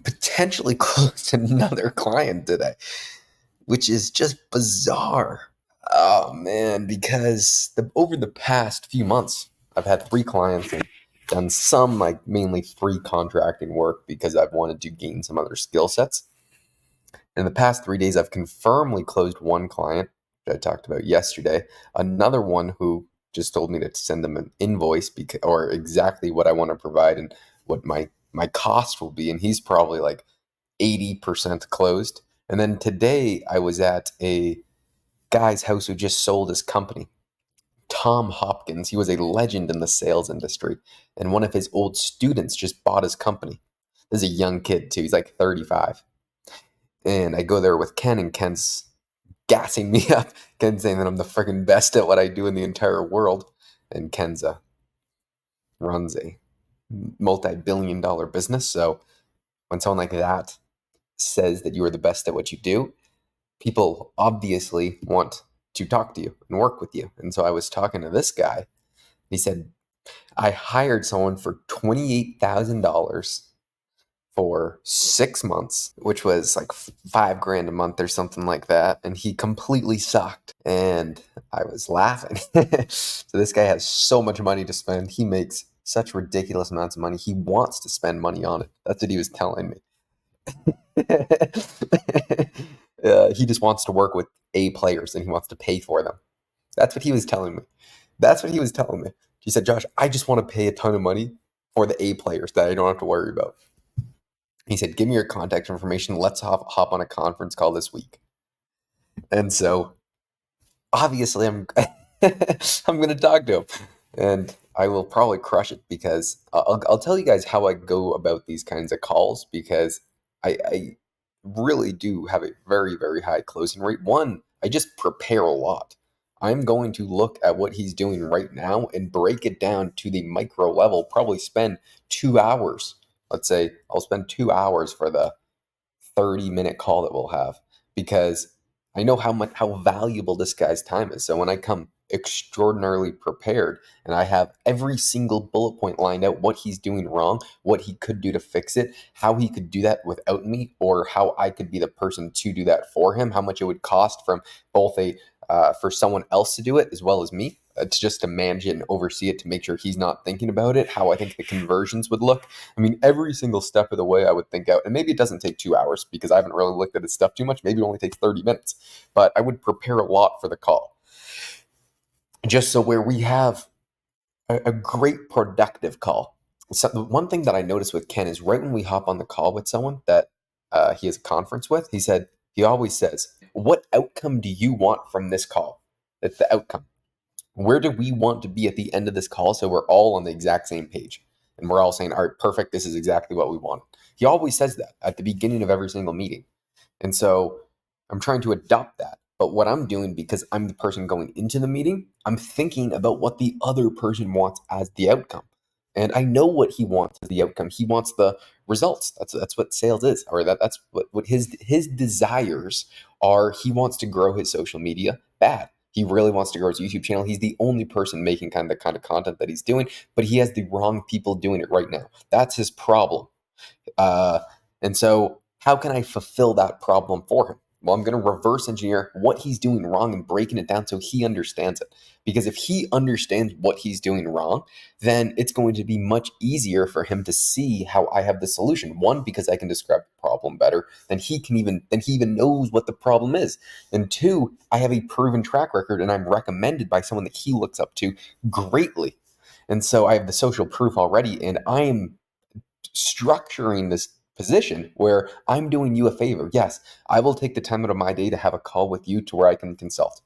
potentially closed another client today, which is just bizarre. Oh man, because over the past few months, I've had 3 clients and done some like mainly free contracting work because I've wanted to gain some other skill sets. In the past 3 days, I've confirmedly closed one client, which I talked about yesterday. Another one who just told me to send them an invoice or exactly what I want to provide and what my cost will be, and he's probably like 80% closed. And then today I was at a guy's house who just sold his company. Tom Hopkins, he was a legend in the sales industry, and one of his old students just bought his company. This is a young kid too. He's like 35. And I go there with Ken, and Ken's gassing me up. Ken's saying that I'm the freaking best at what I do in the entire world. And Ken's runs a multi-billion-dollar business. So when someone like that says that you are the best at what you do, people obviously want to talk to you and work with you. And so I was talking to this guy. He said, I hired someone for $28,000 for 6 months, which was like $5,000 a month or something like that. And he completely sucked. And I was laughing. So this guy has so much money to spend. He makes such ridiculous amounts of money. He wants to spend money on it. That's what he was telling me. He just wants to work with A players and he wants to pay for them. That's what he was telling me. That's what he was telling me. He said, Josh, I just want to pay a ton of money for the A players that I don't have to worry about. He said, give me your contact information. Let's hop on a conference call this week. And so obviously I'm I'm going to talk to him, and I will probably crush it because I'll tell you guys how I go about these kinds of calls, because I really do have a very, very high closing rate. One, I just prepare a lot. I'm going to look at what he's doing right now and break it down to the micro level, probably spend 2 hours. Let's say I'll spend 2 hours for the 30-minute call that we'll have, because I know how valuable this guy's time is. So when I come extraordinarily prepared and I have every single bullet point lined out, what he's doing wrong, what he could do to fix it, how he could do that without me, or how I could be the person to do that for him, how much it would cost from both for someone else to do it as well as me. It's just to manage it and oversee it to make sure he's not thinking about it, how I think the conversions would look. I mean, every single step of the way I would think out, and maybe it doesn't take 2 hours because I haven't really looked at his stuff too much. Maybe it only takes 30 minutes, but I would prepare a lot for the call. Just so where we have a great productive call. So the one thing that I noticed with Ken is right when we hop on the call with someone that he has a conference with, he always says, what outcome do you want from this call? That's the outcome. Where do we want to be at the end of this call so we're all on the exact same page? And we're all saying, all right, perfect, this is exactly what we want. He always says that at the beginning of every single meeting. And so I'm trying to adopt that. But what I'm doing, because I'm the person going into the meeting, I'm thinking about what the other person wants as the outcome. And I know what he wants as the outcome. He wants the results. That's what sales is, or that's what his desires are. He wants to grow his social media bad. He really wants to grow his YouTube channel. He's the only person making kind of the kind of content that he's doing, but he has the wrong people doing it right now. That's his problem. And so how can I fulfill that problem for him? Well, I'm going to reverse engineer what he's doing wrong and breaking it down so he understands it. Because if he understands what he's doing wrong, then it's going to be much easier for him to see how I have the solution. One, because I can describe the problem better than he even knows what the problem is. And two, I have a proven track record and I'm recommended by someone that he looks up to greatly. And so I have the social proof already, and I am structuring this position where I'm doing you a favor. Yes, I will take the time out of my day to have a call with you to where I can consult.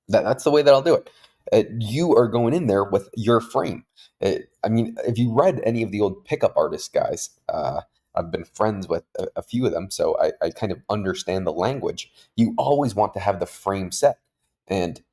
That's the way that I'll do it. You are going in there with your frame. I mean, if you read any of the old pickup artist guys, I've been friends with a few of them, so I kind of understand the language. You always want to have the frame set. And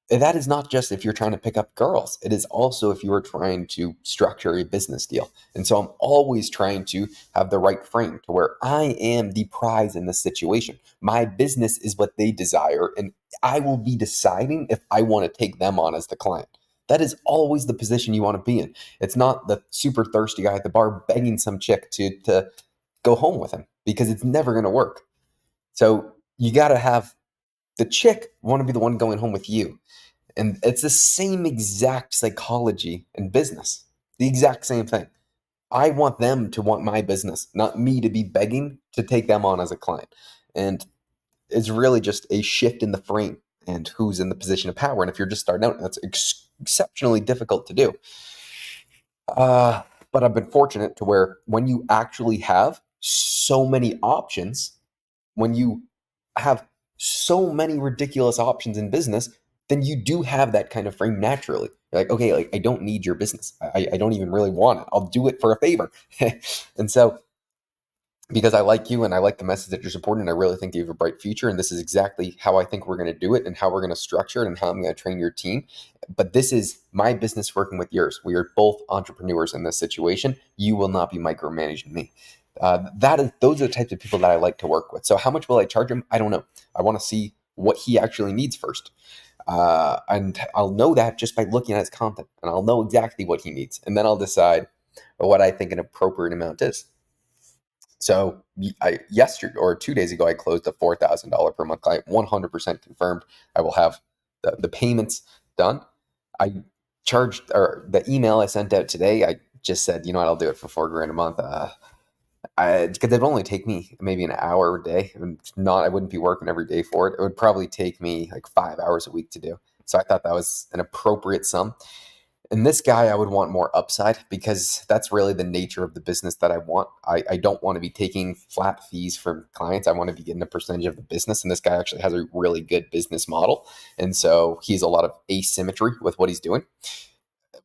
that is not just if you're trying to pick up girls. It is also if you are trying to structure a business deal. And so I'm always trying to have the right frame to where I am the prize in this situation. My business is what they desire, and I will be deciding if I want to take them on as the client. That is always the position you want to be in. It's not the super thirsty guy at the bar begging some chick to go home with him because it's never going to work. So you got to have the chick want to be the one going home with you. And it's the same exact psychology in business, the exact same thing. I want them to want my business, not me to be begging to take them on as a client. And it's really just a shift in the frame and who's in the position of power. And if you're just starting out, that's exceptionally difficult to do. But I've been fortunate to where when you actually have so many options, when you have so many ridiculous options in business, then you do have that kind of frame naturally. You're like, okay, like I don't need your business. I don't even really want it. I'll do it for a favor. And so because I like you and I like the message that you're supporting, and I really think you have a bright future. And this is exactly how I think we're going to do it and how we're going to structure it and how I'm going to train your team. But this is my business working with yours. We are both entrepreneurs in this situation. You will not be micromanaging me. Those are the types of people that I like to work with. So how much will I charge him? I don't know. I want to see what he actually needs first. And I'll know that just by looking at his content, and I'll know exactly what he needs. And then I'll decide what I think an appropriate amount is. So yesterday or 2 days ago, I closed a $4,000 per month client, 100% confirmed. I will have the payments done. I charged, or the email I sent out today, I just said, you know what, I'll do it for $4,000 a month. Because it would only take me maybe an hour a day, and I wouldn't be working every day for it. It would probably take me like 5 hours a week to do. So I thought that was an appropriate sum. And this guy, I would want more upside because that's really the nature of the business that I want. I don't want to be taking flat fees from clients. I want to be getting a percentage of the business. And this guy actually has a really good business model. And so he's a lot of asymmetry with what he's doing,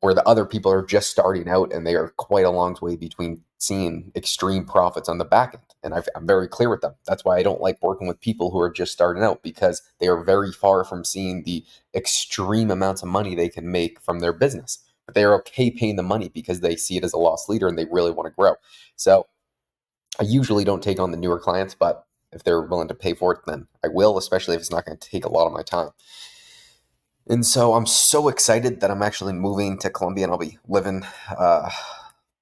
where the other people are just starting out and they are quite a long way between seeing extreme profits on the back end. And I'm very clear with them. That's why I don't like working with people who are just starting out, because they are very far from seeing the extreme amounts of money they can make from their business. But they are okay paying the money because they see it as a loss leader and they really want to grow. So I usually don't take on the newer clients, but if they're willing to pay for it, then I will, especially if it's not going to take a lot of my time. And so I'm so excited that I'm actually moving to Colombia, and I'll be living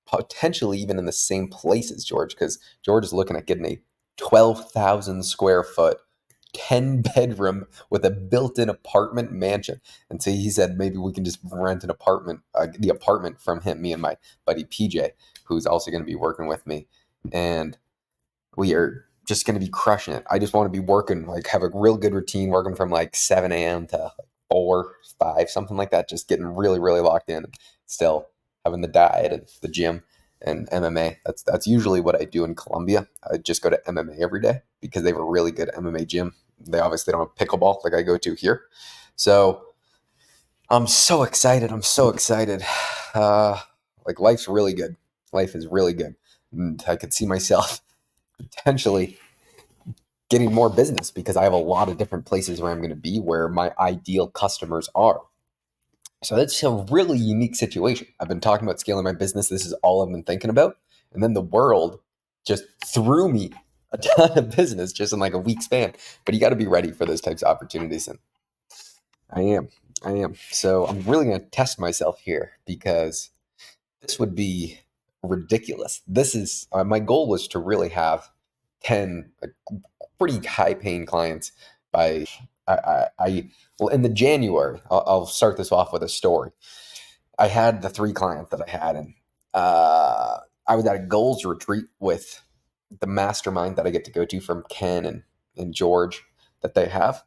potentially even in the same place as George, because George is looking at getting a 12,000 square foot, 10 bedroom with a built-in apartment mansion. And so he said maybe we can just rent an apartment, the apartment from him, me and my buddy PJ, who's also going to be working with me. And we are just going to be crushing it. I just want to be working, like have a real good routine, working from like 7 a.m. to 4, 5, something like that, just getting really, really locked in, and still having the diet and the gym and MMA. That's usually what I do in Colombia. I just go to MMA every day because they have a really good MMA gym. They obviously don't have pickleball like I go to here. So I'm so excited. I'm so excited. Like life's really good. Life is really good. And I could see myself potentially getting more business because I have a lot of different places where I'm going to be where my ideal customers are. So that's a really unique situation. I've been talking about scaling my business. This is all I've been thinking about. And then the world just threw me a ton of business just in like a week span. But you got to be ready for those types of opportunities. And I am. I am. So I'm really going to test myself here because this would be ridiculous. This is my goal was to really have 10 pretty high paying clients by well, in the January. I'll start this off with a story. I had the 3 clients that I had, and I was at a goals retreat with the mastermind that I get to go to from Ken and George that they have.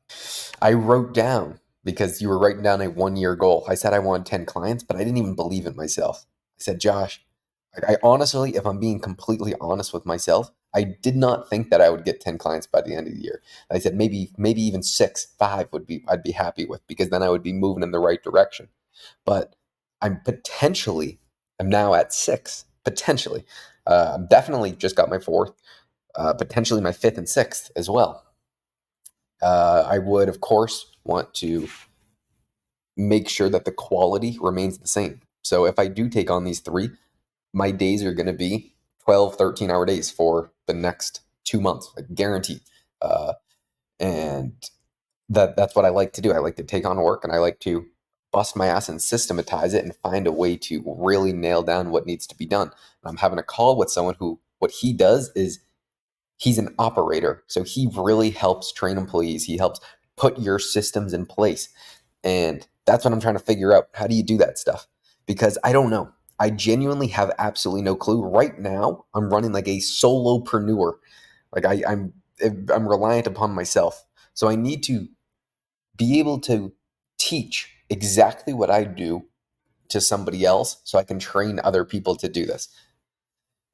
I wrote down, because you were writing down a 1-year goal. I said I wanted 10 clients, but I didn't even believe in myself. I said, Josh, I honestly, if I'm being completely honest with myself, I did not think that I would get 10 clients by the end of the year. I said maybe even 6, 5 I'd be happy with, because then I would be moving in the right direction. But I'm now at 6, potentially. I'm definitely just got my 4th, potentially my 5th and 6th as well. I would, of course, want to make sure that the quality remains the same. So if I do take on these 3, my days are going to be 12, 13-hour days for the next 2 months, like guaranteed. And that's what I like to do. I like to take on work, and I like to bust my ass and systematize it and find a way to really nail down what needs to be done. And I'm having a call with someone who what he does is he's an operator. So he really helps train employees. He helps put your systems in place. And that's what I'm trying to figure out. How do you do that stuff? Because I don't know. I genuinely have absolutely no clue. Right now, I'm running like a solopreneur. Like I'm reliant upon myself. So I need to be able to teach exactly what I do to somebody else so I can train other people to do this.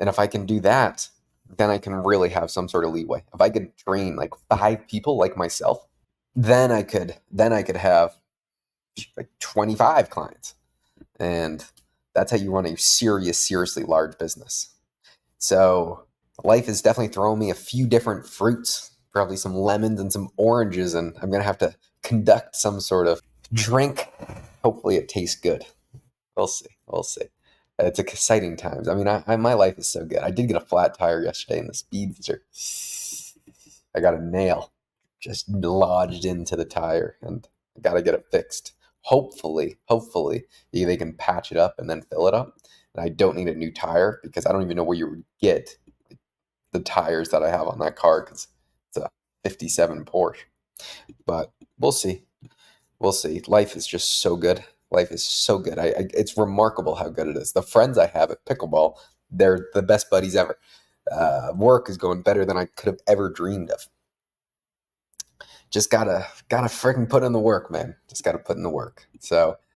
And if I can do that, then I can really have some sort of leeway. If I could train like 5 people like myself, then I could have like 25 clients. And that's how you run a seriously large business. So life is definitely throwing me a few different fruits, probably some lemons and some oranges, and I'm gonna have to conduct some sort of drink. Hopefully it tastes good. We'll see. We'll see. It's exciting times. I mean, my life is so good. I did get a flat tire yesterday in the Speedster. I got a nail just lodged into the tire, and I got to get it fixed. Hopefully, they can patch it up and then fill it up. And I don't need a new tire because I don't even know where you would get the tires that I have on that car because it's a '57 Porsche. But we'll see. We'll see. Life is just so good. Life is so good. It's remarkable how good it is. The friends I have at pickleball, they're the best buddies ever. Work is going better than I could have ever dreamed of. Just gotta freaking put in the work, man. Just gotta put in the work. So